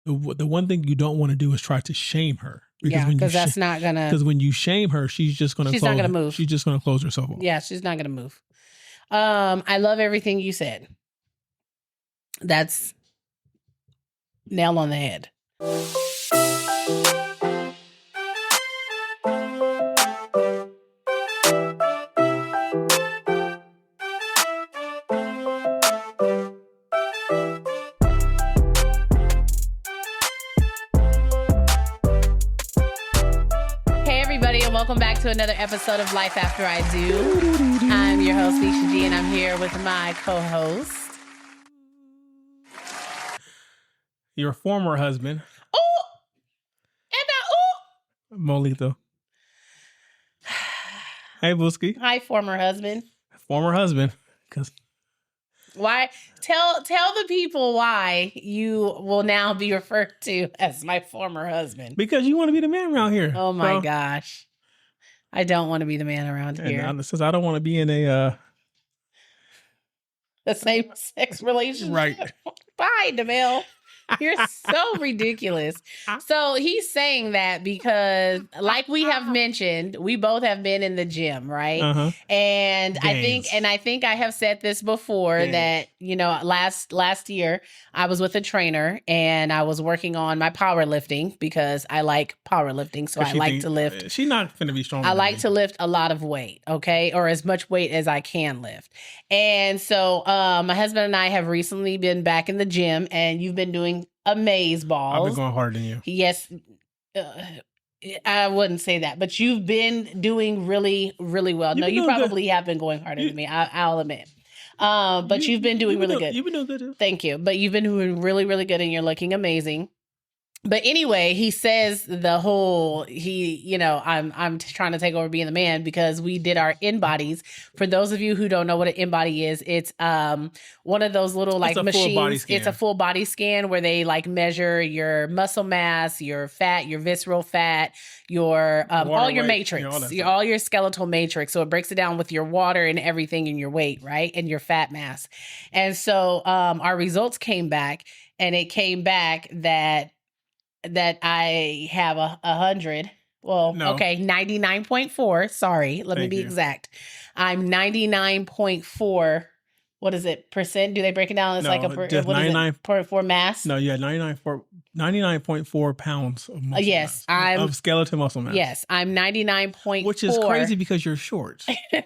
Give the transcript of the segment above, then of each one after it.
the one thing you don't want to do is try to shame her. Because that's not gonna. Because when you shame her, she's not gonna move. She's just gonna close herself off. Yeah, she's not gonna move. I love everything you said. That's nail on the head. Welcome back to another episode of Life After I Do. I'm your host, Nisha G, and I'm here with my co-host. Your former husband. Oh! And Molito. Hey, Booski. Hi, former husband. Former husband. Why? Tell the people why you will now be referred to as my former husband. Because you want to be the man around here. Oh, my gosh. I don't want to be the man around here. And since I don't want to be in the same-sex relationship. Right. Bye, DeMille. You're so ridiculous. So he's saying that because, like we have mentioned, we both have been in the gym, right? Uh-huh. And I think I have said this before that, last year I was with a trainer and I was working on my powerlifting because I like powerlifting. So I like to lift. She's not going to be strong. I like to lift a lot of weight, okay? Or as much weight as I can lift. And so my husband and I have recently been back in the gym, and you've been doing amaze balls. I've been going harder than you. Yes. I wouldn't say that, but you've been doing really, really well. No, you probably have been going harder than me. I'll admit. But you've been doing really good. You've been doing good too. Thank you. But you've been doing really, really good, and you're looking amazing. But anyway, he says I'm trying to take over being the man because we did our in-bodies. For those of you who don't know what an in-body is, it's one of those little machines. It's a full body scan where they measure your muscle mass, your fat, your visceral fat, your all your matrix, all your skeletal matrix. So it breaks it down with your water and everything and your weight, right? And your fat mass. And so our results came back, and it came back that I have 100. Well, no. Okay, 99.4. Sorry, let me be exact. I'm 99.4. What is it? Percent? Do they break it down? It's what is it? 99.4 mass? No, yeah, 99.4 pounds of muscle yes, mass. Of skeletal muscle mass. Yes, I'm 99.4. Which is crazy because you're short.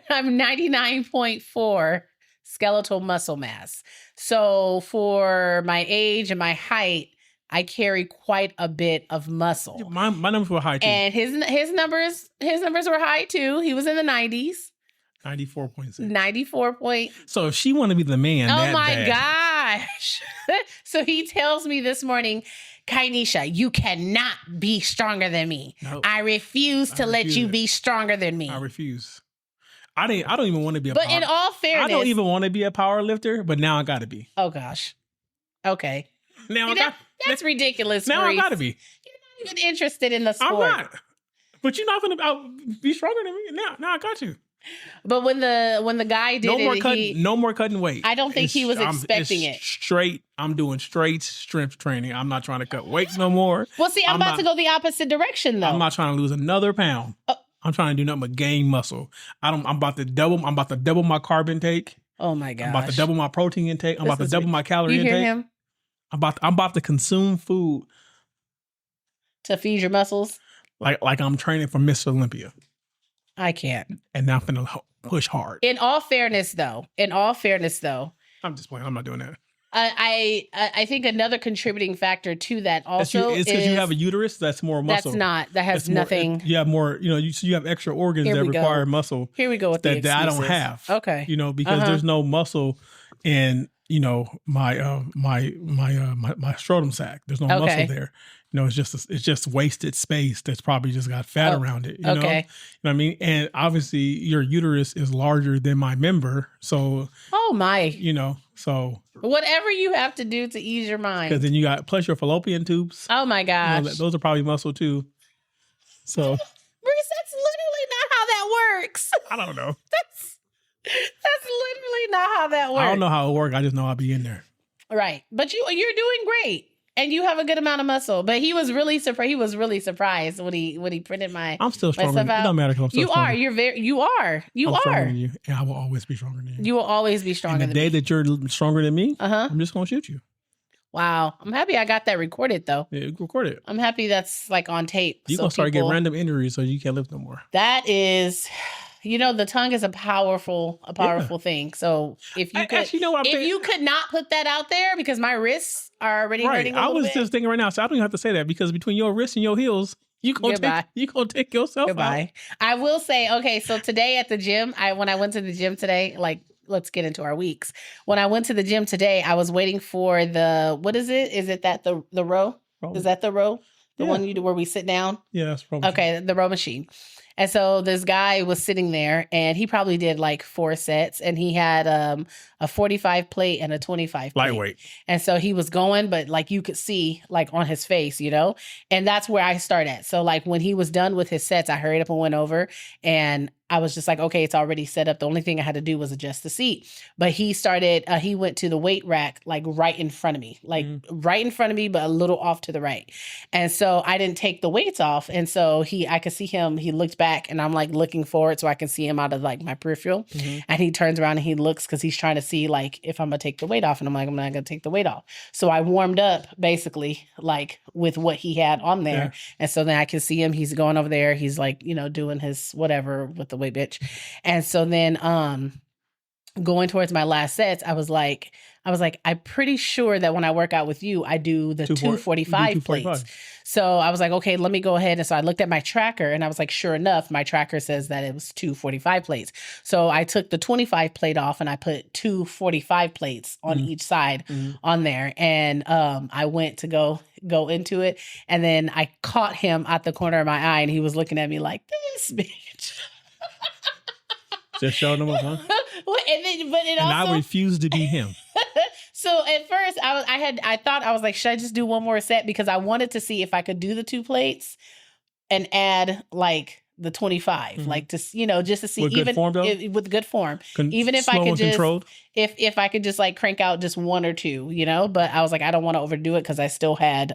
I'm 99.4 skeletal muscle mass. So for my age and my height, I carry quite a bit of muscle. My numbers were high too. And his numbers were high too. He was in the 90s. 94.6. 94. So if she want to be the man, oh my gosh. So he tells me this morning, Kainisha, you cannot be stronger than me. Nope. I refuse to let you be stronger than me. I refuse. I don't even want to be But in all fairness, I don't even want to be a power lifter, but now I got to be. Oh gosh. Okay. Now that's ridiculous. Now Maurice. I gotta be. You're not even interested in the sport. I'm not. But you're not gonna be stronger than me. Now I got you. But when the guy did no more cutting weight. I don't think he was expecting it. Straight. I'm doing straight strength training. I'm not trying to cut weight no more. Well, see, I'm about to go the opposite direction though. I'm not trying to lose another pound. I'm trying to do nothing but gain muscle. I'm about to double my carb intake. Oh my gosh. I'm about to double my protein intake. I'm about to double my calorie intake. You hear him? I'm about to consume food to feed your muscles. Like I'm training for Miss Olympia. I can't. And now I'm gonna push hard. In all fairness, though, I'm just playing. I'm not doing that. I think another contributing factor to that also is because you have a uterus that's more muscle. That has nothing. You have more. You have extra organs that require muscle. Here we go with that I don't have. Okay. Because there's no muscle in my scrotum sac. There's no muscle there. It's just wasted space that's probably just got fat around it. You know what I mean? And obviously your uterus is larger than my member. So so whatever you have to do to ease your mind. Because then you got plus your fallopian tubes. Oh my gosh. Those are probably muscle too. So Bruce, that's literally not how that works. I don't know. That's literally not how that works. I don't know how it works. I just know I'll be in there. Right. But you're doing great. And you have a good amount of muscle. But he was really surprised. He was really surprised when he printed my. I'm still stronger. It don't matter because I'm still stronger. You are. I'm stronger than you, and I will always be stronger than you. You will always be stronger than me. And the day that you're stronger than me, I'm just gonna shoot you. Wow. I'm happy I got that recorded though. Yeah, record it. I'm happy that's like on tape. You're gonna start getting random injuries so you can't lift no more. That is, the tongue is a powerful thing. So if you could, you could not put that out there because my wrists are already hurting a little bit. I was just thinking right now, so I don't even have to say that because between your wrists and your heels, you gonna take yourself out. I will say, okay, so today at the gym, when I went to the gym today, like, let's get into our weeks. When I went to the gym today, I was waiting for what is it? Is it that the row? Probably. Is that the row? The one you do where we sit down? Yeah, that's probably. Okay, the row machine. And so this guy was sitting there and he probably did like 4 sets and he had a 45 plate and a 25 plate. Lightweight. And so he was going, but like you could see like on his face, and that's where I start at. So like when he was done with his sets, I hurried up and went over and I was just like, okay, it's already set up. The only thing I had to do was adjust the seat. But he went to the weight rack, like right in front of me, right in front of me, but a little off to the right. And so I didn't take the weights off. And so I could see him, he looked back and I'm like looking forward so I can see him out of like my peripheral. Mm-hmm. And he turns around and he looks because he's trying to see like if I'm going to take the weight off. And I'm like, I'm not going to take the weight off. So I warmed up basically like with what he had on there. Yeah. And so then I can see him, he's going over there. He's like, doing his whatever with the weight bitch. And so then going towards my last sets, I was like, I'm pretty sure that when I work out with you, I do the 245 plates. So I was like, okay, let me go ahead. And so I looked at my tracker and I was like, sure enough, my tracker says that it was 245 plates. So I took the 25 plate off and I put 245 plates on each side on there. And I went to go into it. And then I caught him at the corner of my eye and he was looking at me like, this bitch. Just showing them up, huh? I refused to be him. So at first I thought I was like, should I just do one more set? Because I wanted to see if I could do the 2 plates and add like the 25, like to, just to see with even with good form, even if I could just, if I could just like crank out just 1 or 2, but I was like, I don't want to overdo it because I still had,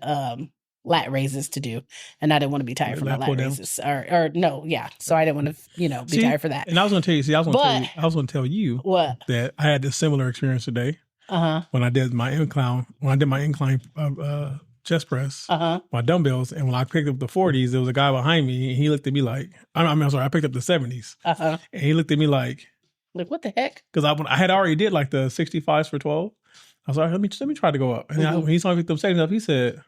lat raises to do and I didn't want to be tired for my lat raises so I didn't want to be tired for that. And I was going to tell you, I was going to tell you what that I had this similar experience today when I did my incline chest press, my dumbbells, and when I picked up the 40s, there was a guy behind me and he looked at me like, I'm sorry, I picked up the 70s and he looked at me like what the heck? Because I had already did like the 65s for 12. I was like, let me try to go up. And when he saw me pick up 70s up, he said,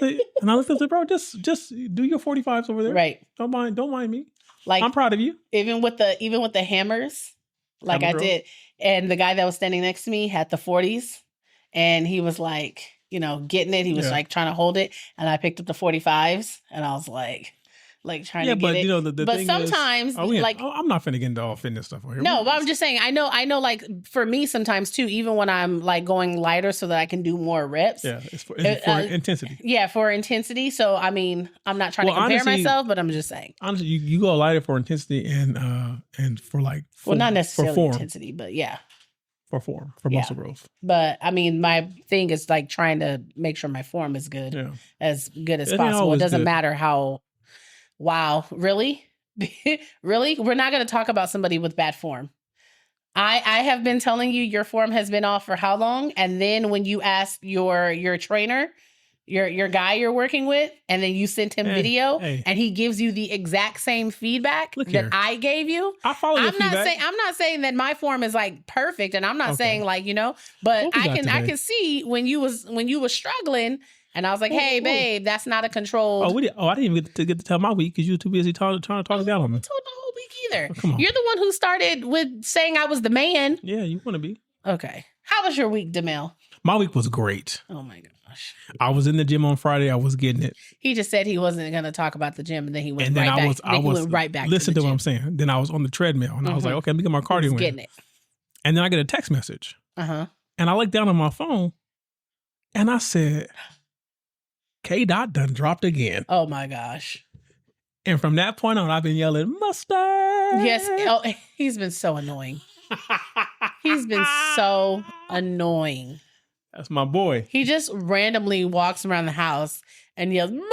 and I looked up and said, bro, just do your 45s over there. Right. Don't mind me. Like, I'm proud of you. Even with the hammers, like I did. And the guy that was standing next to me had the 40s and he was like, getting it. He was like trying to hold it. And I picked up the 45s and I was like trying to get it. The but thing sometimes is, I'm not finna get into all fitness stuff over here. No, but I'm just saying, I know like for me sometimes too, even when I'm like going lighter so that I can do more reps. Yeah, it's for intensity. Yeah, for intensity. So, I mean, I'm not trying to compare myself, but I'm just saying. Honestly, you go lighter for intensity and for like form. Well, not necessarily intensity, but yeah. For form, for muscle growth. But I mean, my thing is like trying to make sure my form is good, as good as possible. It doesn't matter how. Wow, really? Really? We're not going to talk about somebody with bad form. I have been telling you your form has been off for how long? And then when you ask your trainer, your guy you're working with, and then you sent him video and he gives you the exact same feedback that I gave you. I follow your feedback. I'm not saying that my form is like perfect, and I'm not saying like, but I can see when you was struggling. And I was like, hey, babe, that's not a controlled. I didn't even get to tell my week because you were too busy trying to talk down on me. I told the whole week either. Come on. You're the one who started with saying I was the man. Yeah, you want to be. Okay. How was your week, Demel? My week was great. Oh, my gosh. I was in the gym on Friday. I was getting it. He just said he wasn't going to talk about the gym, and then he went right back. Listen to what I'm saying. Then I was on the treadmill, and I was like, okay, let me get my cardio in. Getting it. And then I get a text message. And I look down on my phone, and I said... K-Dot done dropped again. Oh my gosh. And from that point on, I've been yelling, mustard. Yes. Oh, he's been so annoying. He's been so annoying. That's my boy. He just randomly walks around the house and yells, "Mustard!"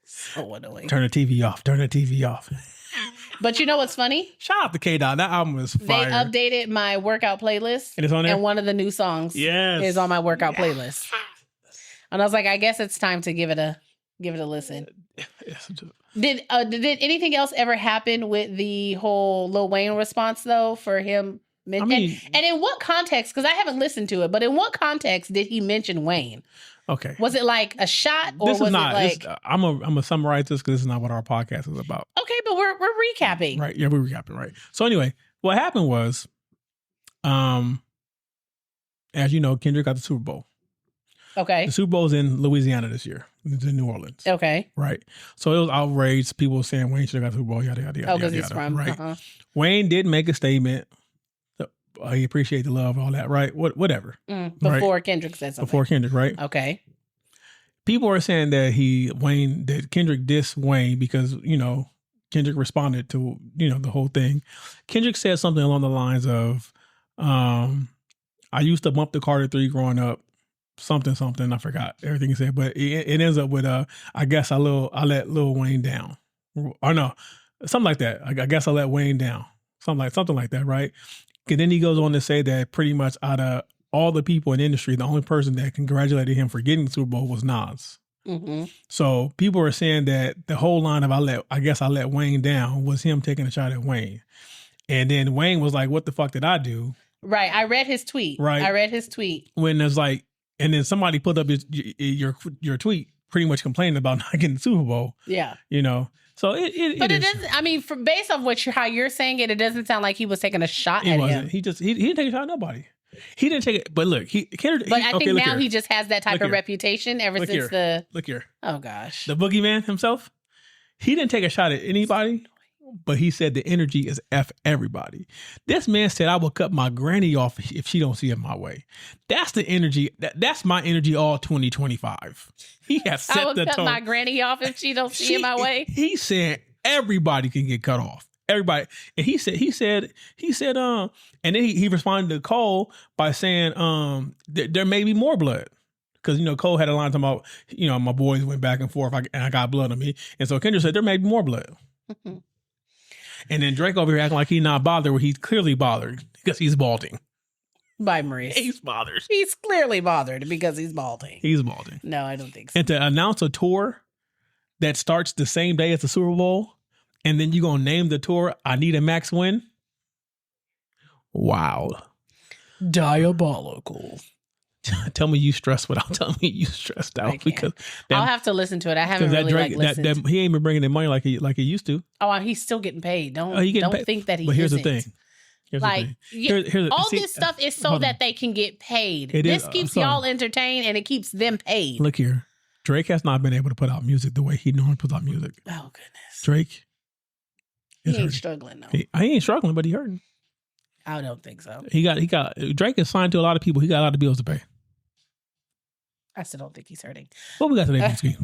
So annoying. Turn the TV off. Turn the TV off. But you know what's funny? Shout out to K-Dot. That album is fire. They updated my workout playlist. And it's on there? And one of the new songs is on my workout playlist. And I was like, I guess it's time to give it a listen. Did anything else ever happen with the whole Lil Wayne response though for him? And in what context? Because I haven't listened to it, but in what context did he mention Wayne? Okay, was it like a shot, or this was is not, it like? I'm gonna summarize this because this is not what our podcast is about. Okay, but we're recapping, right? Yeah, we're recapping, right? So anyway, what happened was, as you know, Kendrick got the Super Bowl. Okay, the Super Bowl's in Louisiana this year. It's in New Orleans. Okay, right. So it was outraged. People were saying Wayne should have got the Super Bowl. Yada yada yada. Oh, because he's from right. Uh-huh. Wayne did make a statement. He appreciate the love, all that, right? Whatever. Before right? Kendrick said something. Before Kendrick, right? Okay. People are saying that Kendrick dissed Wayne because, Kendrick responded to, the whole thing. Kendrick said something along the lines of, I used to bump the Carter 3 growing up, something, I forgot everything he said, but it ends up with, I guess I let Lil Wayne down. Or no, something like that. I guess I let Wayne down. Something like that, right? And then he goes on to say that pretty much out of all the people in the industry, the only person that congratulated him for getting the Super Bowl was Nas. Mm-hmm. So people are saying that the whole line of I guess I let Wayne down was him taking a shot at Wayne. And then Wayne was like, what the fuck did I do? Right. I read his tweet. Right. I read his tweet. When there's like, and then somebody put up your tweet pretty much complaining about not getting the Super Bowl. Yeah. So it doesn't. I mean, based off how you're saying it, it doesn't sound like he was taking a shot at him. He didn't take a shot at nobody. He didn't take it. But look, Kendrick. But I think now he just has that type of reputation ever since the. Look here. Oh gosh. The boogeyman himself. He didn't take a shot at anybody, but he said the energy is F everybody. This man said I will cut my granny off if she don't see it my way. That's the energy. That's my energy all 2025. He has set the tone. I will cut my granny off if she don't see it my way. He said everybody can get cut off. Everybody. And he said, and then he responded to Cole by saying, there may be more blood. Because, Cole had a line talking about, my boys went back and forth and I got blood on me. And so Kendrick said, there may be more blood. And then Drake over here acting like he's not bothered where he's clearly bothered because he's balding. By Maurice. He's bothered. He's clearly bothered because he's balding. He's balding. No, I don't think so. And to announce a tour that starts the same day as the Super Bowl, and then you're going to name the tour I Need a Max Win? Wow. Diabolical. Tell me you stressed without telling me you stressed out. Because I'll have to listen to it. I haven't really listened. He ain't been bringing in money like he used to. Oh, he's still getting paid. Don't think that he isn't. But here's the thing. This stuff is so that they can get paid. This keeps y'all entertained and it keeps them paid. Look here. Drake has not been able to put out music the way he normally puts out music. Oh, goodness. Drake. He ain't struggling, though. He ain't struggling, but he hurting. I don't think so. Drake is signed to a lot of people. He got a lot of bills to pay. I still don't think he's hurting. What we got today, Whiskey?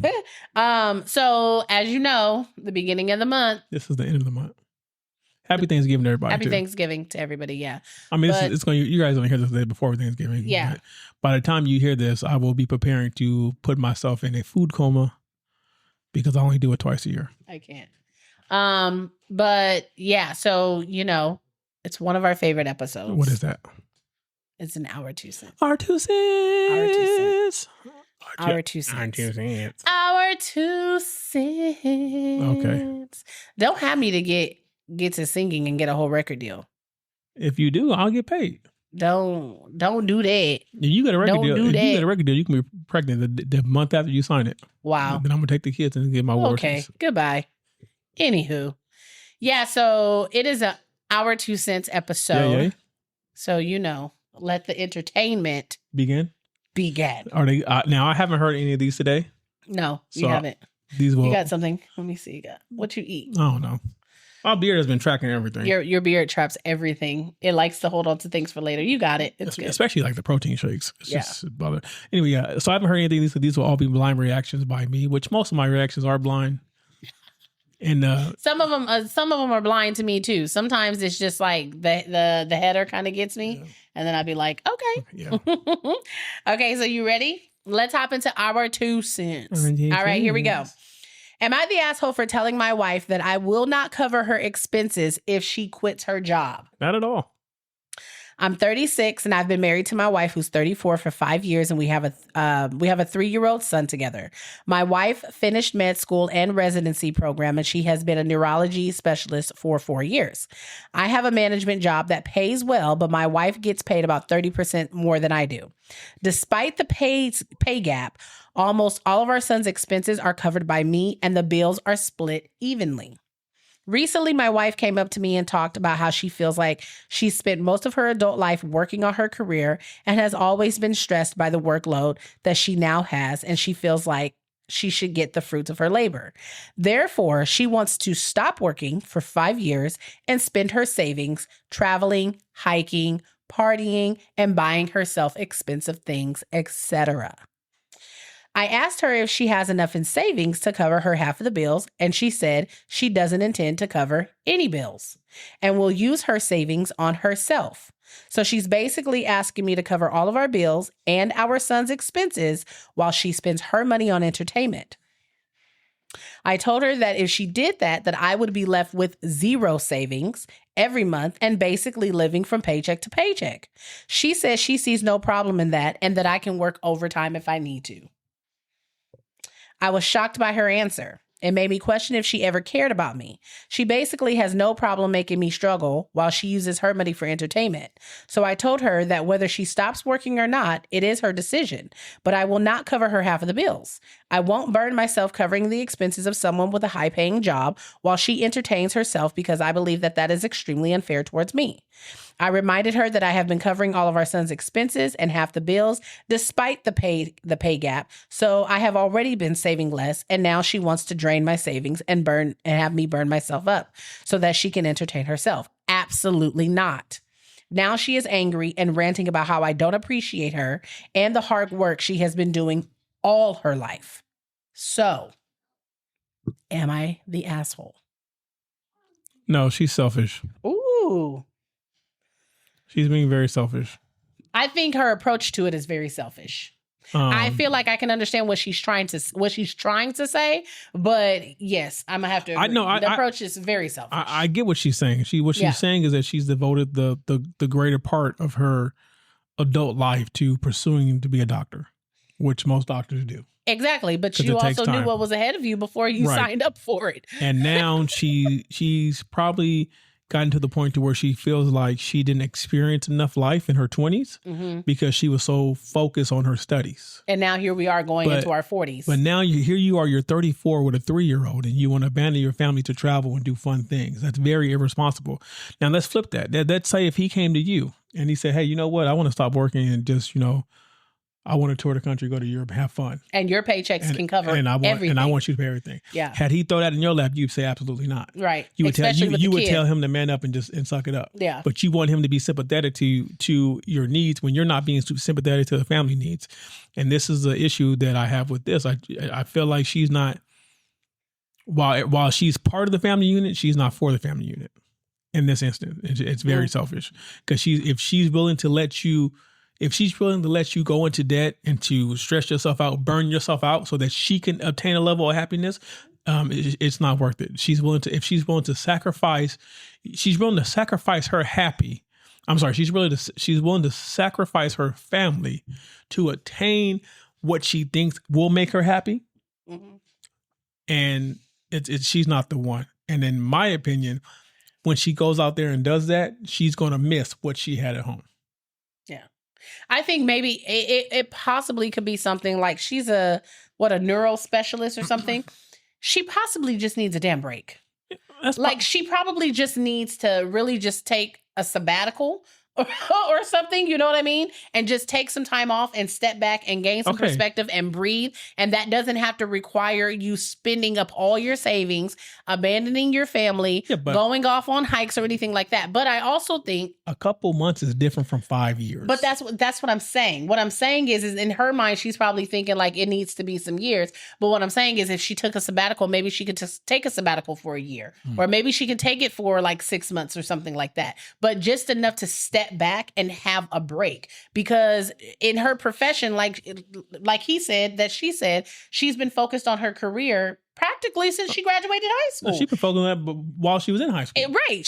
So, as you know, the beginning of the month. This is the end of the month. Happy Thanksgiving to everybody. Happy Thanksgiving to everybody, yeah. I mean, it's going. You guys don't hear this the day before Thanksgiving. Yeah. But by the time you hear this, I will be preparing to put myself in a food coma because I only do it twice a year. I can't. But yeah, so it's one of our favorite episodes. What is that? It's an Our 2 Cents. Our 2 cents. Our 2 cents. Our 2 cents. Our 2 cents. Okay. Don't have me to get to singing and get a whole record deal. If you do, I'll get paid. Don't do that. You get a record deal. If you get a record deal, you can be pregnant the month after you sign it. Wow. Then I'm gonna take the kids and get my awards. Okay. Goodbye. Anywho. Yeah, so it is a Our 2 Cents episode. Yeah. So let the entertainment begin. Are they now? I haven't heard any of these today. No, you haven't. You got something? Let me see. You got what you eat? I don't know. My beard has been tracking everything. Your beard traps everything. It likes to hold on to things for later. You got it. It's good. Especially like the protein shakes. It's just bother. Anyway, yeah. So I haven't heard anything. These will all be blind reactions by me, which most of my reactions are blind. And some of them are blind to me too. Sometimes it's just like the header kind of gets me, and then I'd be like, okay, yeah. Okay. So you ready? Let's hop into our 2 cents. All right, here we go. Am I the asshole for telling my wife that I will not cover her expenses if she quits her job? Not at all. I'm 36 and I've been married to my wife who's 34 for 5 years, and we have a 3-year-old son together. My wife finished med school and residency program, and she has been a neurology specialist for 4 years. I have a management job that pays well, but my wife gets paid about 30% more than I do. Despite the pay gap, almost all of our son's expenses are covered by me, and the bills are split evenly. Recently, my wife came up to me and talked about how she feels like she spent most of her adult life working on her career and has always been stressed by the workload that she now has, and she feels like she should get the fruits of her labor. Therefore, she wants to stop working for 5 years and spend her savings traveling, hiking, partying, and buying herself expensive things, etc. I asked her if she has enough in savings to cover her half of the bills, and she said she doesn't intend to cover any bills and will use her savings on herself. So she's basically asking me to cover all of our bills and our son's expenses while she spends her money on entertainment. I told her that if she did that I would be left with 0 savings every month and basically living from paycheck to paycheck. She says she sees no problem in that and that I can work overtime if I need to. I was shocked by her answer. It made me question if she ever cared about me. She basically has no problem making me struggle while she uses her money for entertainment. So I told her that whether she stops working or not, it is her decision, but I will not cover her half of the bills. I won't burn myself covering the expenses of someone with a high-paying job while she entertains herself, because I believe that is extremely unfair towards me. I reminded her that I have been covering all of our son's expenses and half the bills despite the pay gap. So I have already been saving less, and now she wants to drain my savings and have me burn myself up so that she can entertain herself. Absolutely not. Now she is angry and ranting about how I don't appreciate her and the hard work she has been doing all her life. So, am I the asshole? No, she's selfish. Ooh. She's being very selfish. I think her approach to it is very selfish. I feel like I can understand what she's trying to say, but yes, I'm gonna have to agree. The approach is very selfish. I get what she's saying. She's saying is that she's devoted the greater part of her adult life to pursuing to be a doctor, which most doctors do. Exactly, but you also knew what was ahead of you before you signed up for it. And now she's probably gotten to the point to where she feels like she didn't experience enough life in her 20s because she was so focused on her studies. And now here we are going into our 40s. But now you're 34 with a 3-year-old, and you want to abandon your family to travel and do fun things. That's very irresponsible. Now let's flip that. Let's say if he came to you and he said, hey, you know what? I want to stop working and just, I want to tour the country, go to Europe, have fun. And your paychecks can cover everything. And I want you to pay everything. Yeah. Had he throw that in your lap, you'd say absolutely not. Right. You would tell him to man up and suck it up. Yeah. But you want him to be sympathetic to your needs when you're not being sympathetic to the family needs. And this is the issue that I have with this. I feel like she's not, while she's part of the family unit, she's not for the family unit. In this instance, it's very selfish, because if she's willing to let you go into debt and to stress yourself out, burn yourself out so that she can obtain a level of happiness, it's not worth it. She's willing to sacrifice her happy. I'm sorry. She's willing to sacrifice her family to attain what she thinks will make her happy. Mm-hmm. And she's not the one. And in my opinion, when she goes out there and does that, she's going to miss what she had at home. Yeah. I think maybe it possibly could be something like she's a neural specialist or something. She possibly just needs a damn break. She probably just needs to really just take a sabbatical, or something, you know what I mean? And just take some time off and step back and gain some perspective and breathe. And that doesn't have to require you spending up all your savings, abandoning your family, going off on hikes or anything like that. But I also think a couple months is different from 5 years. But that's what I'm saying. What I'm saying is in her mind, she's probably thinking like it needs to be some years. But what I'm saying is if she took a sabbatical, maybe she could just take a sabbatical for a year, or maybe she could take it for like 6 months or something like that. But just enough to step back and have a break, because in her profession, like she said, she's been focused on her career practically since she graduated high school. She's been focusing on that while she was in high school. Right.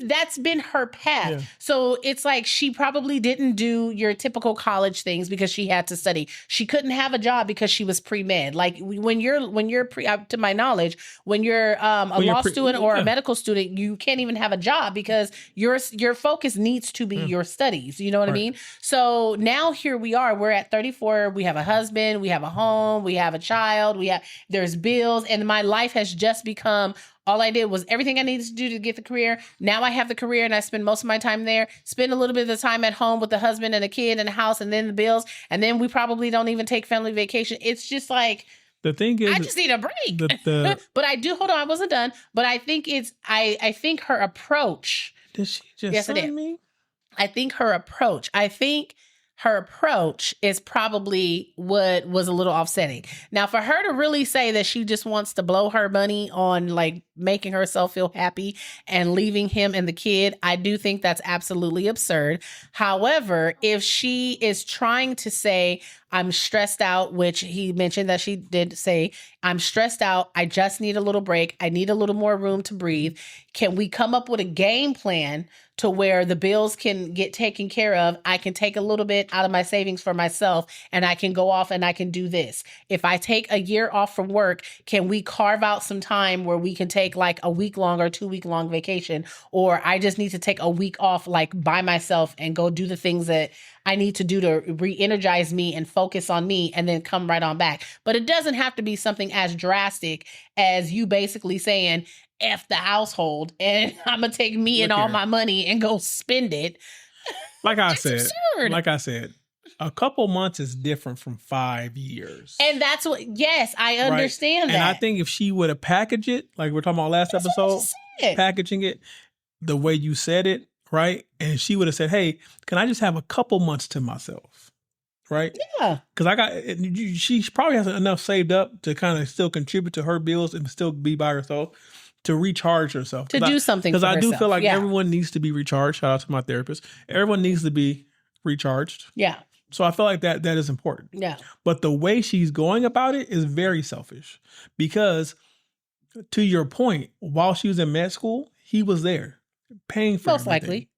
That's been her path. Yeah. So it's like she probably didn't do your typical college things because she had to study. She couldn't have a job because she was pre-med. Like when you're pre, to my knowledge, when you're a law student or a medical student, you can't even have a job because your focus needs to be your studies. You know what I mean? So now here we are. We're at 34. We have a husband. We have a home. We have a child. There's bills. And my life has just become, all I did was everything I needed to do to get the career. Now I have the career and I spend most of my time there, spend a little bit of the time at home with the husband and a kid and a house and then the bills. And then we probably don't even take family vacation. It's just like, the thing is, I just need a break. But I do, hold on, I wasn't done. But I think I think her approach. Did she just sign me? I think her approach is probably what was a little offsetting. Now, for her to really say that she just wants to blow her money on like making herself feel happy and leaving him and the kid, I do think that's absolutely absurd. However, if she is trying to say, I'm stressed out, which he mentioned that she did say, I'm stressed out. I just need a little break. I need a little more room to breathe. Can we come up with a game plan to where the bills can get taken care of? I can take a little bit out of my savings for myself and I can go off and I can do this. If I take a year off from work, can we carve out some time where we can take like a week long or 2 week long vacation? Or I just need to take a week off like by myself and go do the things that I need to do to re-energize me and focus on me and then come right on back. But it doesn't have to be something as drastic as you basically saying, F the household and I'm going to take me and all my money and go spend it. Like I said, a couple months is different from 5 years. And that's what, yes, I understand that. And I think if she would have packaged it, like we're talking about last episode, packaging it the way you said it, right? And she would have said, hey, can I just have a couple months to myself? Right? Yeah. Because she probably has enough saved up to kind of still contribute to her bills and still be by herself, to recharge herself. To do something for herself. Because I do feel like everyone needs to be recharged. Shout out to my therapist. Everyone needs to be recharged. Yeah. So I feel like that is important. Yeah. But the way she's going about it is very selfish. Because to your point, while she was in med school, he was there paying for most everything. Likely.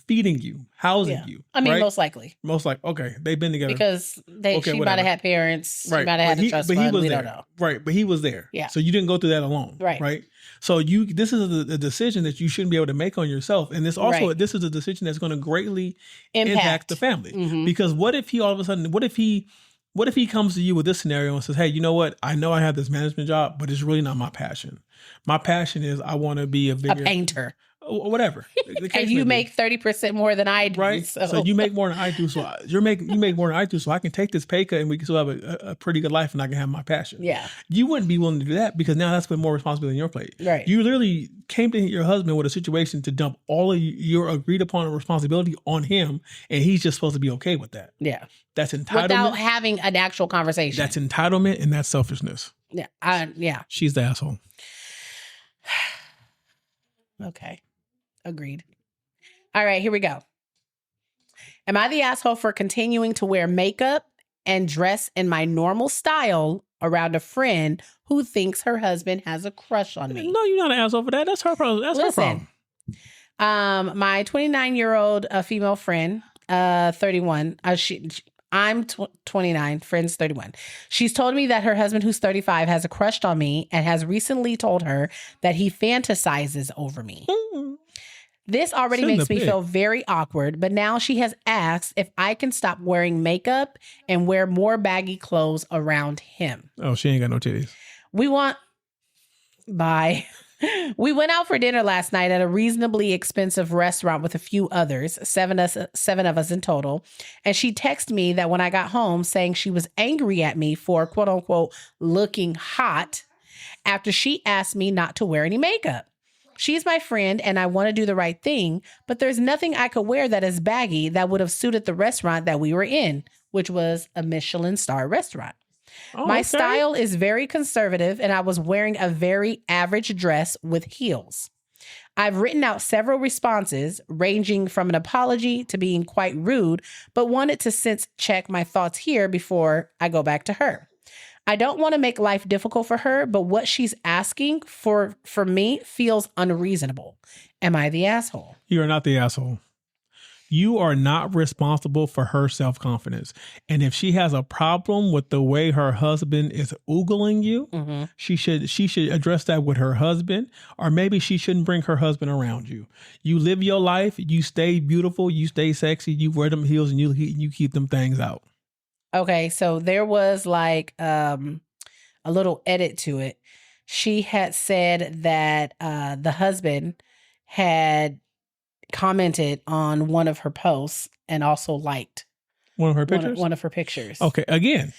Feeding you, housing you. I mean, most likely. Okay, they've been together. Because she might have had parents. Right. She might have had a trust fund. We don't know. Right, but he was there. Yeah. So you didn't go through that alone. Right. So this is a decision that you shouldn't be able to make on yourself. And this is a decision that's going to greatly impact the family. Mm-hmm. Because what if he all of a sudden, what if he comes to you with this scenario and says, hey, you know what? I know I have this management job, but it's really not my passion. My passion is I want to be a painter. Whatever. And you make 30% more than I do. Right. So you make more than I do. So you make more than I do. So I can take this pay cut and we can still have a pretty good life and I can have my passion. Yeah. You wouldn't be willing to do that because now that's put more responsibility on your plate. Right. You literally came to your husband with a situation to dump all of your agreed upon responsibility on him and he's just supposed to be okay with that. Yeah. That's entitlement. Without having an actual conversation. That's entitlement and that's selfishness. Yeah. She's the asshole. Okay. Agreed. All right, here we go. Am I the asshole for continuing to wear makeup and dress in my normal style around a friend who thinks her husband has a crush on me? No, you're not an asshole for that. That's her problem. Her problem. My 29-year-old female friend, 31, I'm 29, friend's 31. She's told me that her husband, who's 35, has a crush on me and has recently told her that he fantasizes over me. Mm-hmm. This already makes me feel very awkward, but now she has asked if I can stop wearing makeup and wear more baggy clothes around him. Oh, she ain't got no titties. Bye. We went out for dinner last night at a reasonably expensive restaurant with a few others, seven of us in total. And she texted me that when I got home saying she was angry at me for quote unquote looking hot after she asked me not to wear any makeup. She's my friend and I want to do the right thing, but there's nothing I could wear that is baggy that would have suited the restaurant that we were in, which was a Michelin star restaurant. My style is very conservative and I was wearing a very average dress with heels. I've written out several responses ranging from an apology to being quite rude, but wanted to sense check my thoughts here before I go back to her. I don't want to make life difficult for her, but what she's asking for me feels unreasonable. Am I the asshole? You are not the asshole. You are not responsible for her self-confidence. And if she has a problem with the way her husband is oogling you, she should address that with her husband, or maybe she shouldn't bring her husband around you. You live your life, you stay beautiful, you stay sexy, you wear them heels and you keep them things out. Okay, so there was like a little edit to it. She had said that the husband had commented on one of her posts and also liked one of her pictures. One of her pictures. Okay, again,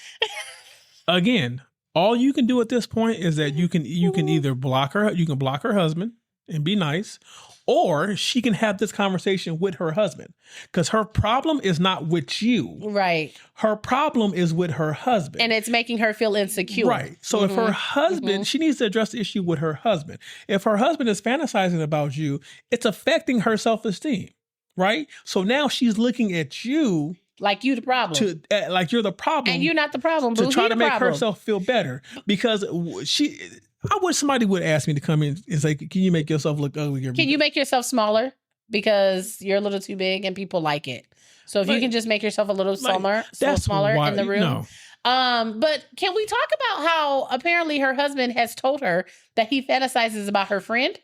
all you can do at this point is that you can either block her. You can block her husband and be nice, or she can have this conversation with her husband because her problem is not with you. Right. Her problem is with her husband. And it's making her feel insecure. Right. So if her husband, she needs to address the issue with her husband. If her husband is fantasizing about you, it's affecting her self-esteem. Right. So now she's looking at you. Like you the problem. Like you're the problem. And you're not the problem. To try to make herself feel better because I wish somebody would ask me to come in and say, can you make yourself look uglier? Can you make yourself smaller? Because you're a little too big and people like it. So if you can just make yourself a little smaller in the room. No. But can we talk about how apparently her husband has told her that he fantasizes about her friend?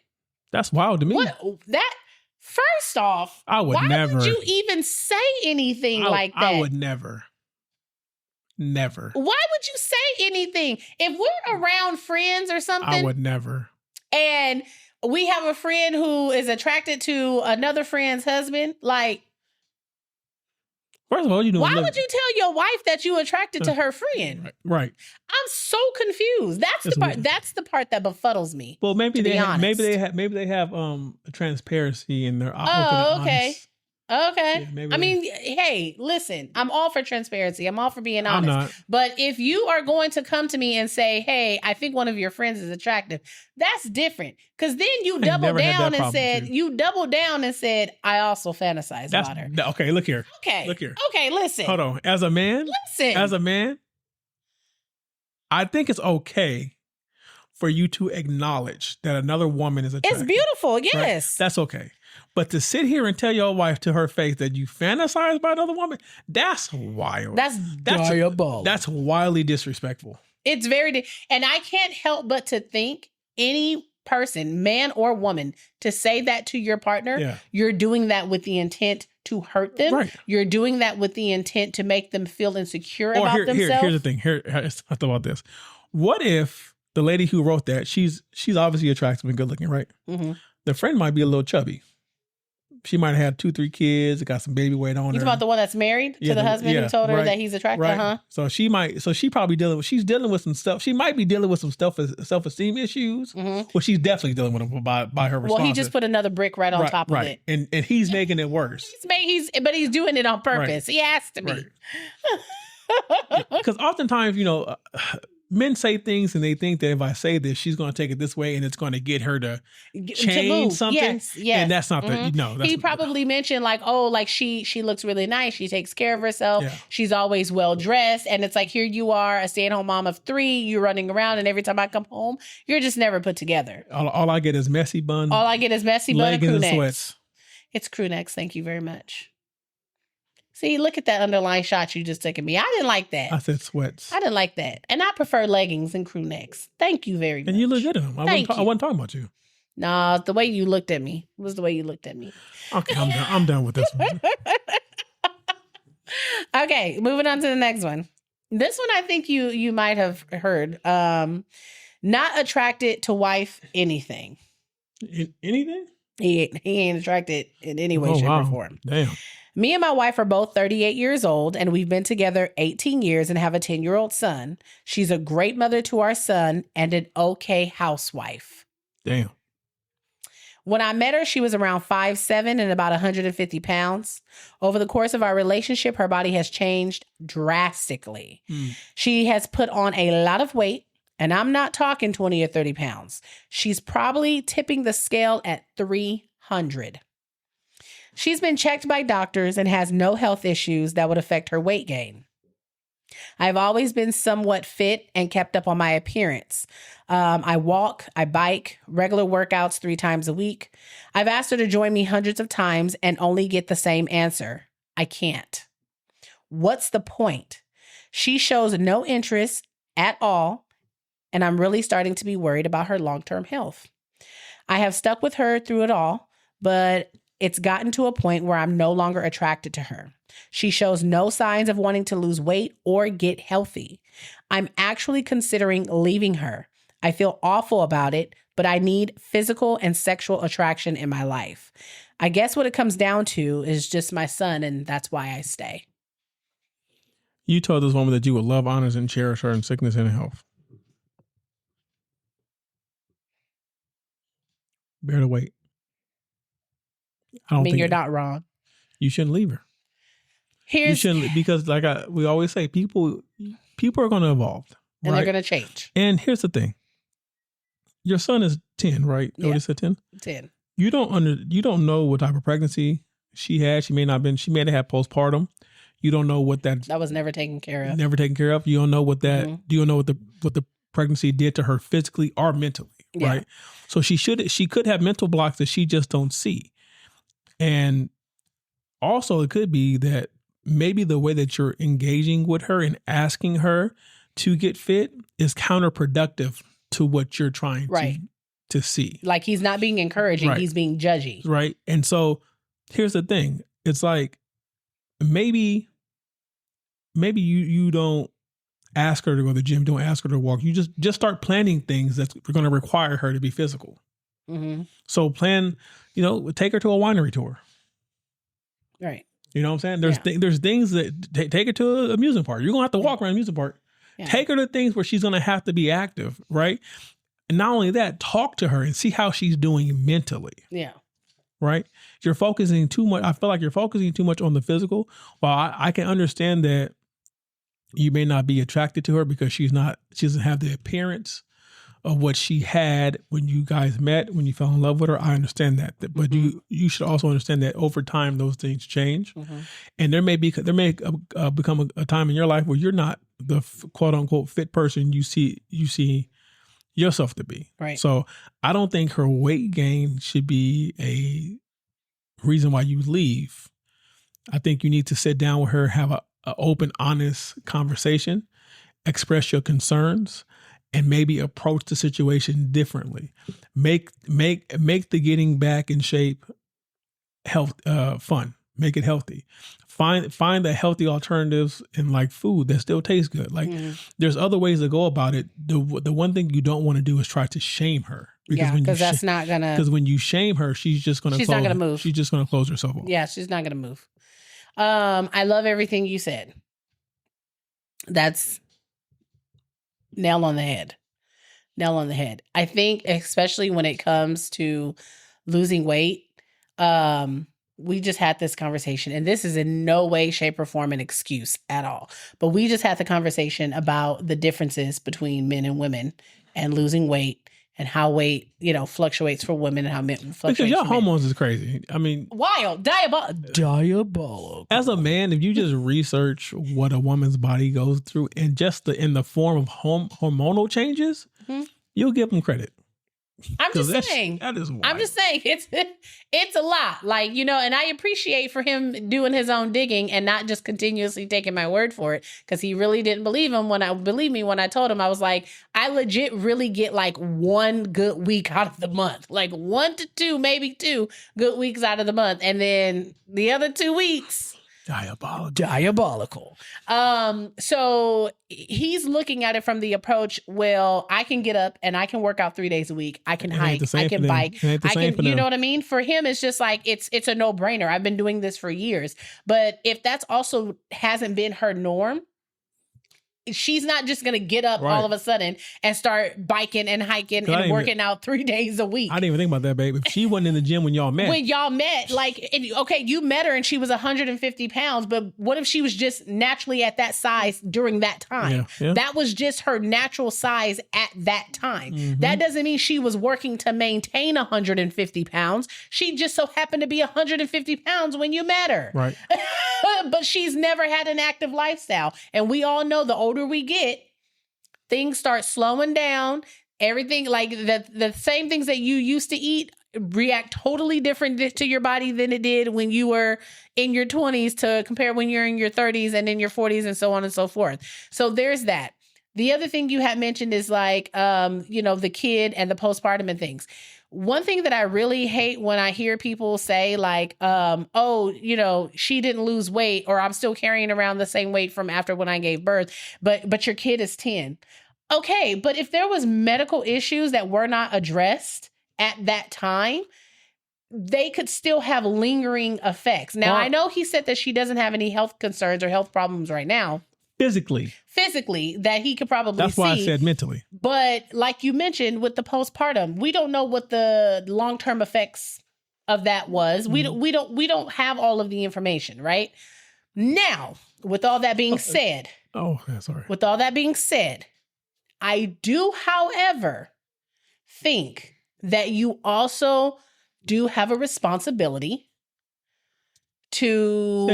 That's wild to me. First off, why would you even say anything like that? I would never. Never. Why would you say anything? If we're around friends or something. I would never. And we have a friend who is attracted to another friend's husband. Like, first of all, why would you tell your wife that you attracted to her friend? Right. I'm so confused. That's the part that befuddles me. Well, maybe they have transparency in their okay. Okay. Yeah, I mean, hey, listen, I'm all for transparency. I'm all for being honest. I'm not. But if you are going to come to me and say, hey, I think one of your friends is attractive, that's different. Because then you doubled down and said, I also fantasize about her. Okay, look here. Okay, listen. Hold on. As a man, I think it's okay for you to acknowledge that another woman is attractive. It's beautiful, yes. Right? That's okay. But to sit here and tell your wife to her face that you fantasize about another woman, that's wild. That's diabolical. That's wildly disrespectful. It's and I can't help but to think any person, man or woman, to say that to your partner, you're doing that with the intent to hurt them. Right. You're doing that with the intent to make them feel insecure about themselves. Here's the thing. I thought about this. What if the lady who wrote that, she's obviously attractive and good looking, right? Mm-hmm. The friend might be a little chubby. She might have had 2-3 kids, got some baby weight on her. You talking about the one that's married to the husband who told her that he's attractive, huh? So she's probably she's dealing with some stuff. She might be dealing with some self-esteem issues. Mm-hmm. Well, she's definitely dealing with them by her response. Well, he just put another brick right on top of it. And he's making it worse. But he's doing it on purpose. He has to be. Because oftentimes, men say things and they think that if I say this, she's going to take it this way and it's going to get her to change something. Yes. And that's not he probably mentioned she looks really nice. She takes care of herself. Yeah. She's always well dressed. And it's like, here you are, a stay-at-home mom of 3. You're running around and every time I come home, you're just never put together. All I get is messy bun. All I get is messy bun and crew necks. Sweats. It's crew necks. Thank you very much. See, look at that underlying shot you just took at me. I didn't like that. I said sweats. I didn't like that. And I prefer leggings and crew necks. Thank you very much. And you look good in them. I wasn't talking about you. No, the way you looked at me was the way you looked at me. Okay, I'm done with this one. Okay, moving on to the next one. This one I think you might have heard. Not attracted to wife anything. Anything? He ain't attracted in any way, shape, or form. Damn. Me and my wife are both 38 years old, and we've been together 18 years and have a 10-year-old son. She's a great mother to our son and an okay housewife. Damn. When I met her, she was around 5'7" and about 150 pounds. Over the course of our relationship, her body has changed drastically. She has put on a lot of weight, and I'm not talking 20 or 30 pounds. She's probably tipping the scale at 300. She's been checked by doctors and has no health issues that would affect her weight gain. I've always been somewhat fit and kept up on my appearance. I walk, I bike, regular workouts 3 times a week. I've asked her to join me hundreds of times and only get the same answer. I can't. What's the point? She shows no interest at all, and I'm really starting to be worried about her long-term health. I have stuck with her through it all, but it's gotten to a point where I'm no longer attracted to her. She shows no signs of wanting to lose weight or get healthy. I'm actually considering leaving her. I feel awful about it, but I need physical and sexual attraction in my life. I guess what it comes down to is just my son, and that's why I stay. You told this woman that you would love, honors, and cherish her in sickness and in health. Bear the weight. I mean, you're not wrong. You shouldn't leave her. You shouldn't, because like we always say, people are going to evolve. And they're going to change. And here's the thing. Your son is 10, right? Yeah. What you said, 10? 10. You don't know what type of pregnancy she had. She may have had postpartum. You don't know what that was never taken care of. Never taken care of. You don't know what that, you don't know what the pregnancy did to her physically or mentally, right? So she could have mental blocks that she just don't see. And also it could be that maybe the way that you're engaging with her and asking her to get fit is counterproductive to what you're trying to see. Like he's not being encouraging, he's being judgy. Right. And so here's the thing. It's like maybe you don't ask her to go to the gym, don't ask her to walk. You just start planning things that's going to require her to be physical. Mm-hmm. So plan, take her to a winery tour. Right. You know what I'm saying? There's things that take her to an amusement park. You're going to have to walk around an amusement park. Yeah. Take her to things where she's going to have to be active, right? And not only that, talk to her and see how she's doing mentally. Yeah. Right? You're focusing too much. I feel like you're focusing too much on the physical. While I can understand that you may not be attracted to her because she doesn't have the appearance of what she had when you guys met, when you fell in love with her. I understand that. But you should also understand that over time, those things change. Mm-hmm. And there may become a time in your life where you're not the quote unquote fit person you see yourself to be. Right. So I don't think her weight gain should be a reason why you leave. I think you need to sit down with her, have an open, honest conversation, express your concerns, and maybe approach the situation differently. Make the getting back in shape fun. Make it healthy. Find the healthy alternatives in like food that still tastes good. Like there's other ways to go about it. The one thing you don't want to do is try to shame her. Because that's not gonna. Because when you shame her, she's not gonna move. She's just gonna close herself off. Yeah, she's not gonna move. I love everything you said. That's nail on the head. Nail on the head. I think especially when it comes to losing weight, we just had this conversation, and this is in no way, shape, or form an excuse at all. But we just had the conversation about the differences between men and women and losing weight and how weight, fluctuates for women and how men fluctuates. Because your hormones is crazy. I mean, wild, diabolical. As a man, if you just research what a woman's body goes through and just in the form of hormonal changes, you'll give them credit. I'm just saying. That is wild. I'm just saying it's a lot. Like, and I appreciate for him doing his own digging and not just continuously taking my word for it, because he really didn't believe me when I told him. I was like, I legit really get like one good week out of the month, like 1 to 2, maybe 2 good weeks out of the month, and then the other 2 weeks Diabolical. So he's looking at it from the approach, well, I can get up and I can work out 3 days a week. I can hike, I can bike, I can, you know what I mean? For him, it's just like, it's a no-brainer. I've been doing this for years. But if that's also hasn't been her norm, she's not just going to get up all of a sudden and start biking and hiking and working out 3 days a week. I didn't even think about that, babe. If she wasn't in the gym when y'all met. Like, okay, you met her and she was 150 pounds, but what if she was just naturally at that size during that time? Yeah. That was just her natural size at that time. Mm-hmm. That doesn't mean she was working to maintain 150 pounds. She just so happened to be 150 pounds when you met her. Right. But she's never had an active lifestyle. And we all know the older we get, things start slowing down. Everything, like the same things that you used to eat react totally different to your body than it did when you were in your 20s to compare when you're in your 30s and in your 40s and so on and so forth. So there's that. The other thing you had mentioned is like, the kid and the postpartum and things. One thing that I really hate when I hear people say like, she didn't lose weight, or I'm still carrying around the same weight from after when I gave birth, but your kid is 10. Okay, but if there was medical issues that were not addressed at that time, they could still have lingering effects. Now, I know he said that she doesn't have any health concerns or health problems right now. Physically, that he could probably see. That's why I said mentally. But like you mentioned with the postpartum, we don't know what the long-term effects of that was. Mm-hmm. We don't have all of the information, right? Now, with all that being said. With all that being said, I do, however, think that you also do have a responsibility to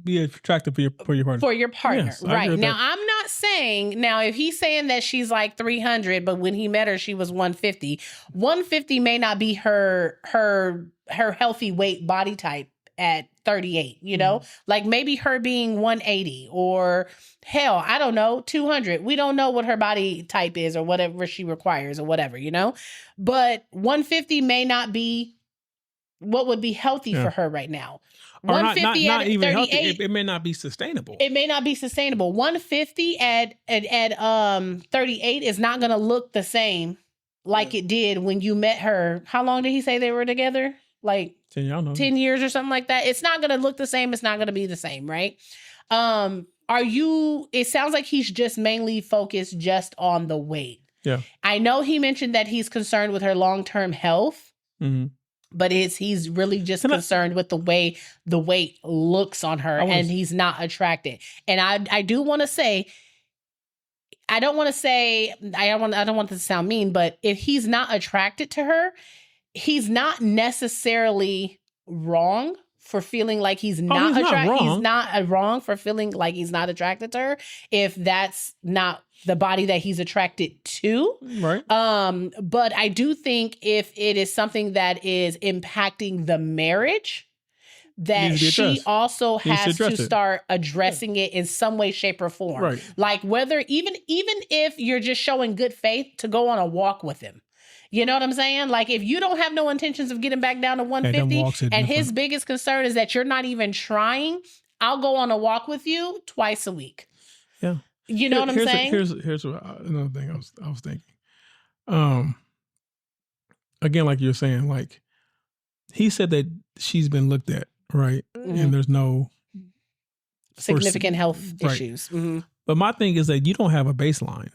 be attractive for your partner. For your partner, yes, right. Now, I'm not saying, if he's saying that she's like 300, but when he met her, she was 150. 150 may not be her healthy weight body type at 38, Like maybe her being 180 or hell, I don't know, 200. We don't know what her body type is or whatever she requires or whatever, But 150 may not be what would be healthy for her right now. 150 not at even 38, healthy. It may not be sustainable. 150 at 38 is not going to look the same like it did when you met her. How long did he say they were together? Like 10 years or something like that. It's not going to look the same. It's not going to be the same, right? It sounds like he's just mainly focused just on the weight. Yeah. I know he mentioned that he's concerned with her long-term health. Mm-hmm. But he's really just concerned with the way the weight looks on her, and he's not attracted. And I do want to say, I don't want this to sound mean, but if he's not attracted to her, he's not necessarily wrong for feeling like he's not attracted. He's not wrong for feeling like he's not attracted to her if that's not the body that he's attracted to. Right. But I do think if it is something that is impacting the marriage, that she also has to start addressing it in some way, shape, or form. Right. Like whether even if you're just showing good faith to go on a walk with him. You know what I'm saying? Like if you don't have no intentions of getting back down to 150 and his biggest concern is that you're not even trying, I'll go on a walk with you twice a week. Yeah. You know what I'm saying? Here's another thing I was thinking. Again, like you're saying, like he said that she's been looked at, right? Mm-hmm. And there's no significant health issues. Mm-hmm. But my thing is that you don't have a baseline,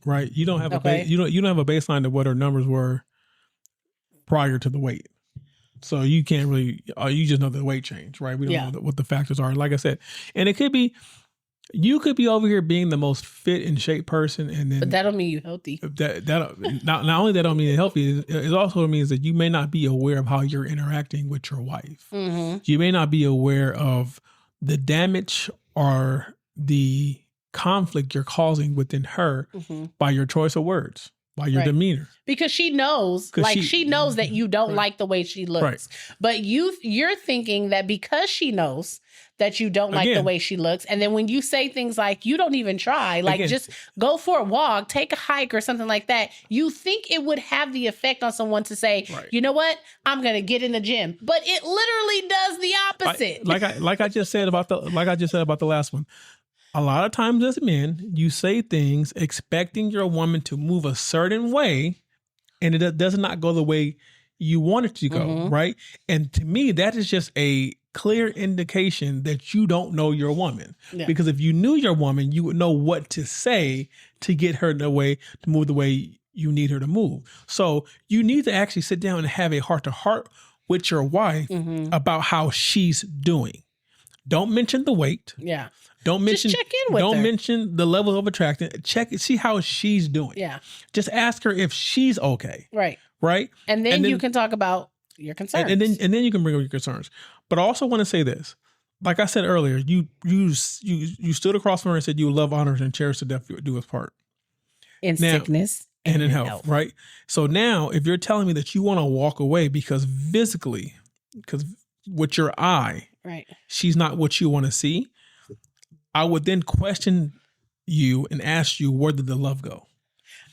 right? You don't have you don't have a baseline to what her numbers were prior to the weight. So you can't really, you just know the weight change, right? We don't know what the factors are. Like I said, and it could be, you could be over here being the most fit and shape person, and then, but that don't mean you're healthy. Not only that don't mean you're healthy, it also means that you may not be aware of how you're interacting with your wife. Mm-hmm. You may not be aware of the damage or the conflict you're causing within her by your choice of words. by your demeanor. Because she knows, she knows that you don't like the way she looks. Right. But you're thinking that because she knows that you don't like the way she looks, and then when you say things like, you don't even try, like just go for a walk, take a hike or something like that, you think it would have the effect on someone to say, you know what, I'm going to get in the gym. But it literally does the opposite. Like I just said about the last one. A lot of times as men, you say things expecting your woman to move a certain way, and it does not go the way you want it to go, right? And to me, that is just a clear indication that you don't know your woman. Yeah. Because if you knew your woman, you would know what to say to get her to move the way you need her to move. So you need to actually sit down and have a heart-to-heart with your wife about how she's doing. Don't mention the weight. Yeah. Don't mention. Just check in with her. Don't mention the level of attraction. See how she's doing. Yeah. Just ask her if she's okay. Right. Right. And then you can talk about your concerns. And then you can bring up your concerns. But I also want to say this. Like I said earlier, you stood across from her and said you love, honor, and cherish to death do us part. In sickness and in health. Right. So now, if you're telling me that you want to walk away because with your eye, right, she's not what you want to see, I would then question you and ask you, where did the love go?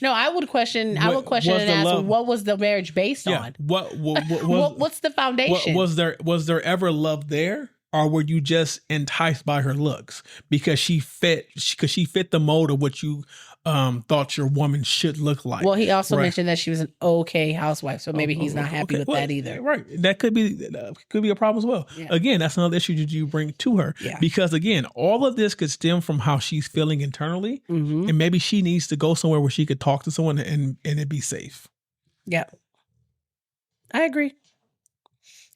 No, I would question and ask, what was the marriage based on? What's the foundation? Was there ever love there? Or were you just enticed by her looks because she fit the mold of what you thought your woman should look like? Well, he also mentioned that she was an okay housewife, so maybe he's not happy with that either. Right, that could be a problem as well. Yeah. Again, that's another issue that you bring to her because again, all of this could stem from how she's feeling internally, and maybe she needs to go somewhere where she could talk to someone and it be safe. Yeah, I agree.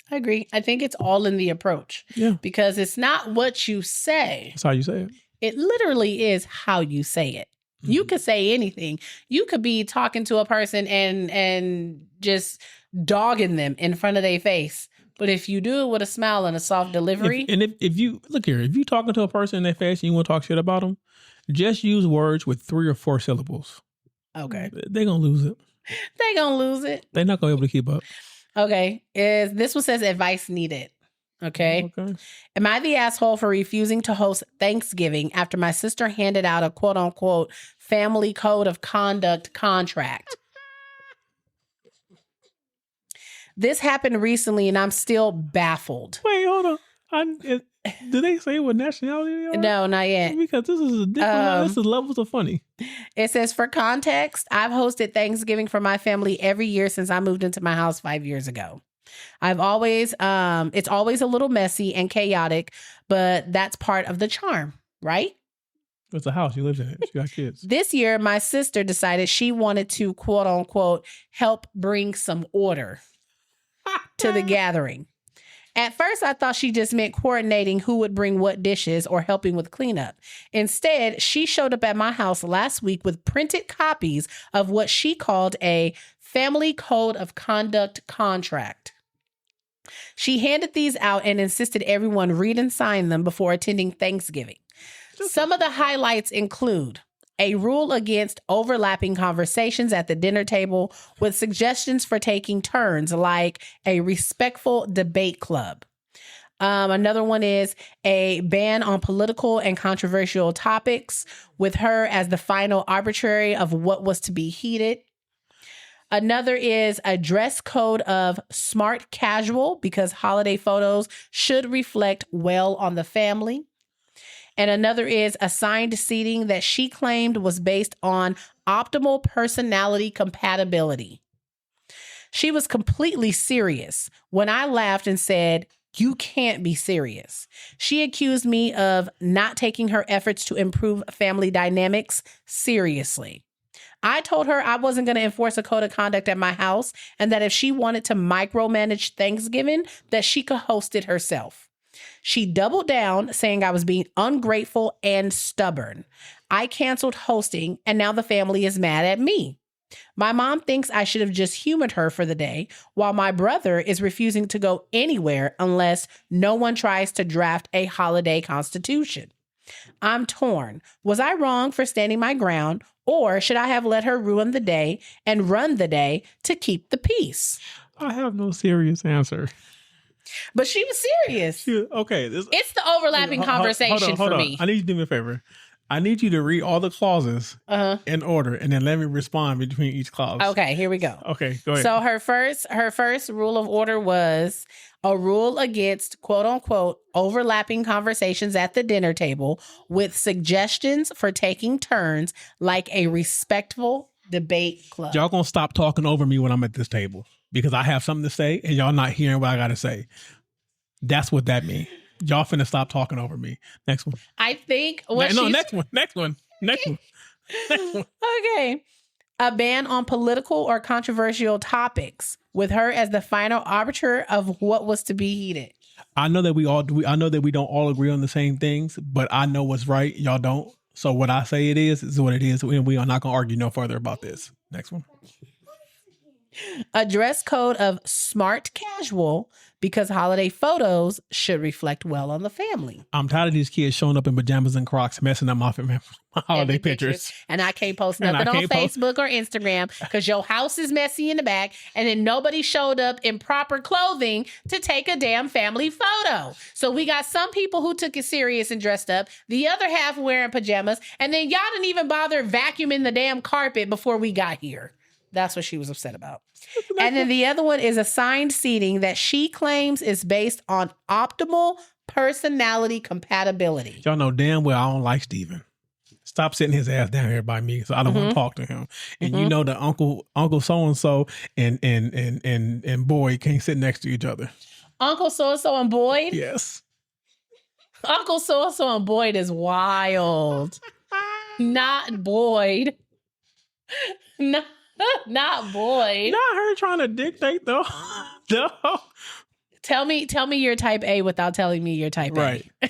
I think it's all in the approach. Yeah. Because it's not what you say. It's how you say it. It literally is how you say it. Mm-hmm. You could say anything. You could be talking to a person and dogging them in front of their face. But if you do it with a smile and a soft delivery. If you look here, if you're talking to a person in their face and you want to talk shit about them, just use words with 3 or 4 syllables. Okay. They're going to lose it. They're not going to be able to keep up. Okay. This one says advice needed. Okay. Am I the asshole for refusing to host Thanksgiving after my sister handed out a quote unquote family code of conduct contract? This happened recently and I'm still baffled. Wait, hold on. Did they say what nationality they are? No, not yet. Because this is a different this is levels of funny. It says, for context, I've hosted Thanksgiving for my family every year since I moved into my house 5 years ago. It's always a little messy and chaotic, but that's part of the charm, right? It's a house. You live in it. You got kids. This year, my sister decided she wanted to, quote unquote, help bring some order to the gathering. At first, I thought she just meant coordinating who would bring what dishes or helping with cleanup. Instead, she showed up at my house last week with printed copies of what she called a family code of conduct contract. She handed these out and insisted everyone read and sign them before attending Thanksgiving. Some of the highlights include a rule against overlapping conversations at the dinner table with suggestions for taking turns, like a respectful debate club. Another one is a ban on political and controversial topics, with her as the final arbitrary of what was to be heated. Another is a dress code of smart casual, because holiday photos should reflect well on the family. And another is assigned seating that she claimed was based on optimal personality compatibility. She was completely serious when I laughed and said, "You can't be serious." She accused me of not taking her efforts to improve family dynamics seriously. I told her I wasn't going to enforce a code of conduct at my house, and that if she wanted to micromanage Thanksgiving, that she could host it herself. She doubled down, saying I was being ungrateful and stubborn. I canceled hosting, and now the family is mad at me. My mom thinks I should have just humored her for the day, while my brother is refusing to go anywhere unless no one tries to draft a holiday constitution. I'm torn. Was I wrong for standing my ground, Or should I have let her ruin the day and run the day to keep the peace? I have no serious answer. But she was serious. It's the overlapping conversation for me. I need you to do me a favor. I need you to read all the clauses in order, and then let me respond between each clause. Okay, here we go. Okay, go ahead. So her first rule of order was a rule against, quote unquote, overlapping conversations at the dinner table with suggestions for taking turns like a respectful debate club. Y'all gonna stop talking over me when I'm at this table because I have something to say and y'all not hearing what I gotta say. That's what that means. Y'all finna stop talking over me. Next one. I think next one. Okay. A ban on political or controversial topics with her as the final arbiter of what was to be heated. I know that we don't all agree on the same things, but I know what's right. Y'all don't. So what I say it is what it is. And we are not going to argue no further about this. Next one. A dress code of smart casual because holiday photos should reflect well on the family. I'm tired of these kids showing up in pajamas and Crocs, messing up my holiday pictures. And I can't post nothing on Facebook or Instagram because your house is messy in the back and then nobody showed up in proper clothing to take a damn family photo. So we got some people who took it serious and dressed up, the other half wearing pajamas, and then y'all didn't even bother vacuuming the damn carpet before we got here. That's what she was upset about. And then the other one is assigned seating that she claims is based on optimal personality compatibility. Y'all know damn well I don't like Steven. Stop sitting his ass down here by me, so I don't want to talk to him. And you know that Uncle so-and-so and Boyd can't sit next to each other. Uncle so-and-so and Boyd? Yes. Uncle so-and-so and Boyd is wild. Not Boyd. Not Boyd. Not her trying to dictate though. No. Tell me your type A without telling me your type right. A.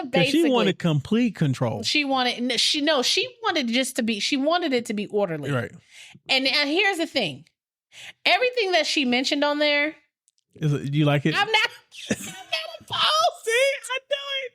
Because she wanted complete control. She wanted it to be orderly. Right. And here's the thing. Everything that she mentioned on there. Do you like it? I'm not opposed. See, I know it.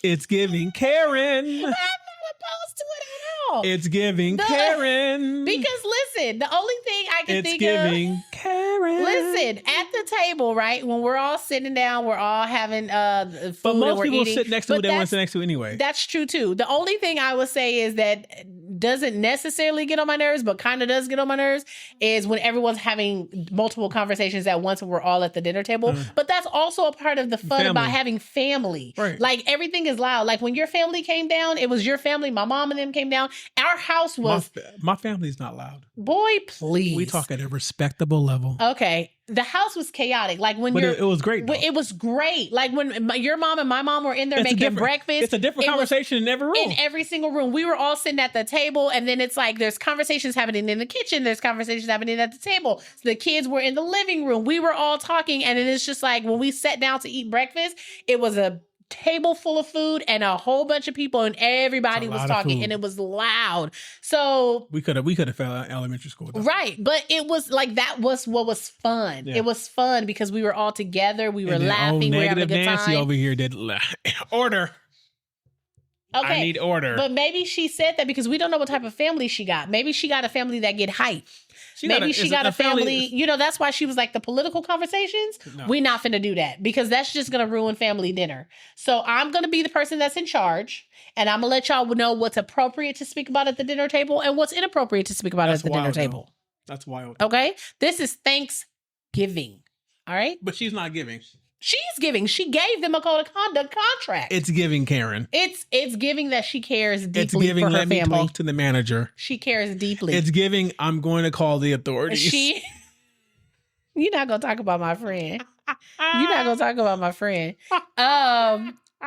It's giving Karen. I'm not opposed to it at all. It's giving Karen. Because listen, the only thing I can think of. It's giving Karen. Listen, at the table, right? When we're all sitting down, we're all having food. But most people eating. sit next to who they want to sit next to anyway. That's true too. The only thing I would say is that doesn't necessarily get on my nerves, but kind of does get on my nerves is when everyone's having multiple conversations at once and we're all at the dinner table. But that's also a part of the fun about having family. Right. Like everything is loud. Like when your family came down, it was your family. My mom and them came down. Our house was... My family's not loud. Boy, please. We talk at a respectable level. Okay. The house was chaotic. Like when it was great. Though. It was great. Like when your mom and my mom were in there making breakfast. It's a different conversation in every room. In every single room. We were all sitting at the table, and then it's like there's conversations happening in the kitchen. There's conversations happening at the table. So the kids were in the living room. We were all talking, and then it's just like when we sat down to eat breakfast, it was a table full of food and a whole bunch of people, and everybody was talking, and it was loud. So we could have fell in elementary school, though. Right? But it was like that was what was fun. Yeah. It was fun because we were all together. We were laughing. We were having a good Nancy time. Over here did order. Okay, I need order. But maybe she said that because we don't know what type of family she got. Maybe she got a family that get hype. Maybe she got a family, that's why she was like, the political conversations, we not finna do that because that's just going to ruin family dinner. So I'm going to be the person that's in charge, and I'm going to let y'all know what's appropriate to speak about at the dinner table and what's inappropriate to speak about at the dinner table. That's wild. Okay? This is Thanksgiving. All right? But she's not giving. She's giving. She gave them a code of conduct contract. It's giving Karen. It's giving that she cares deeply it's giving, for her let family. Me talk to the manager. She cares deeply. It's giving, I'm going to call the authorities. You're not going to talk about my friend. You're not going to talk about my friend.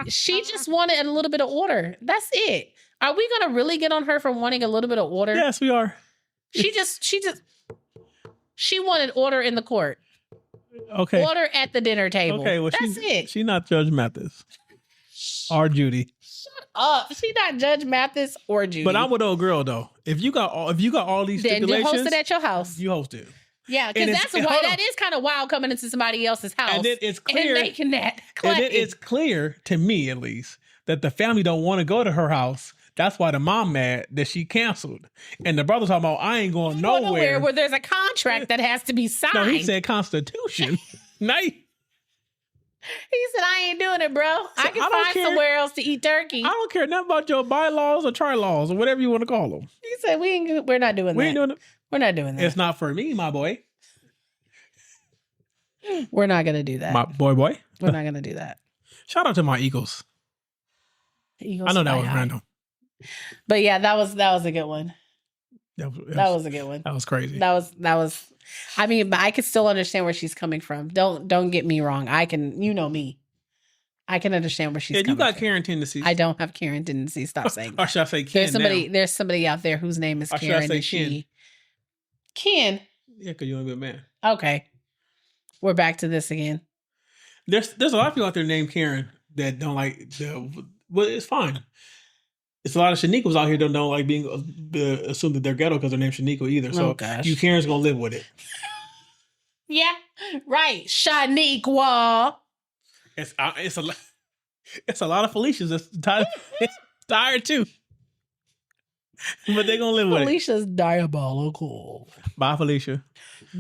She just wanted a little bit of order. That's it. Are we going to really get on her for wanting a little bit of order? Yes, we are. She wanted order in the court. Okay. Order at the dinner table. Okay, well, that's it. She's not Judge Mathis or Judy. Shut up. She's not Judge Mathis or Judy. But I'm with old girl though. If you got all these stipulations, then host it at your house. You host it. Yeah, because that is kind of wild coming into somebody else's house and then it's clear and making that claim. And then it's clear to me, at least, that the family don't want to go to her house That's why the mom mad that she canceled. And the brother talking about, I ain't going nowhere. Where there's a contract that has to be signed. No, he said Constitution. He said, I ain't doing it, bro. I can find somewhere else to eat turkey. I don't care nothing about your bylaws or tri-laws or whatever you want to call them. He said, we're not doing that. We ain't doing it. We're not doing that. It's not for me, my boy. We're not going to do that. My boy. We're not going to do that. Shout out to my Eagles. I know that was random. But yeah, that was a good one. That was a good one. That was crazy. That was. I mean, but I could still understand where she's coming from. Don't get me wrong. I can, you know me. I can understand where she's coming from. You got Karen tendencies. I don't have Karen tendencies. Stop saying that. Or should I say Ken? There's somebody out there whose name is Karen. Or should I say Ken? Yeah, because you're a good man. Okay. We're back to this again. There's a lot of people out there named Karen that don't like well, it's fine. It's a lot of Shaniquas out here that don't like being assumed that they're ghetto because their name's Shaniqua either. So you Karen's gonna live with it. Yeah, right. Shaniqua. It's a lot of Felicias that's tired too. But they're gonna live with it. Felicia's diabolical. Bye, Felicia.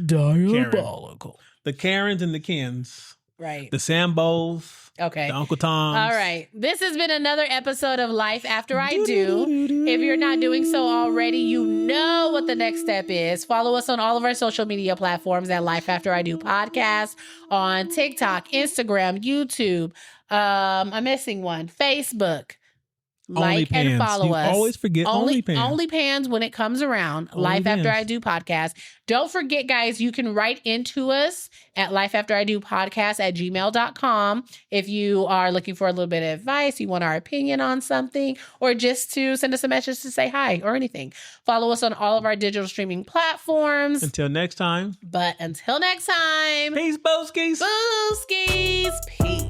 Diabolical. Karen. The Karens and the Kens. Right. The Sambos. Okay. The Uncle Toms. All right. This has been another episode of Life After I Do. If you're not doing so already, you know what the next step is. Follow us on all of our social media platforms at Life After I Do Podcast on TikTok, Instagram, YouTube. I'm missing one. Facebook. Like and follow us. Always forget OnlyPans. OnlyPans when it comes around. Life After I Do Podcast. Don't forget, guys, you can write into us at lifeafteridopodcast@gmail.com if you are looking for a little bit of advice, you want our opinion on something, or just to send us a message to say hi or anything. Follow us on all of our digital streaming platforms. Until next time. Peace, Boskies. Peace. Peace.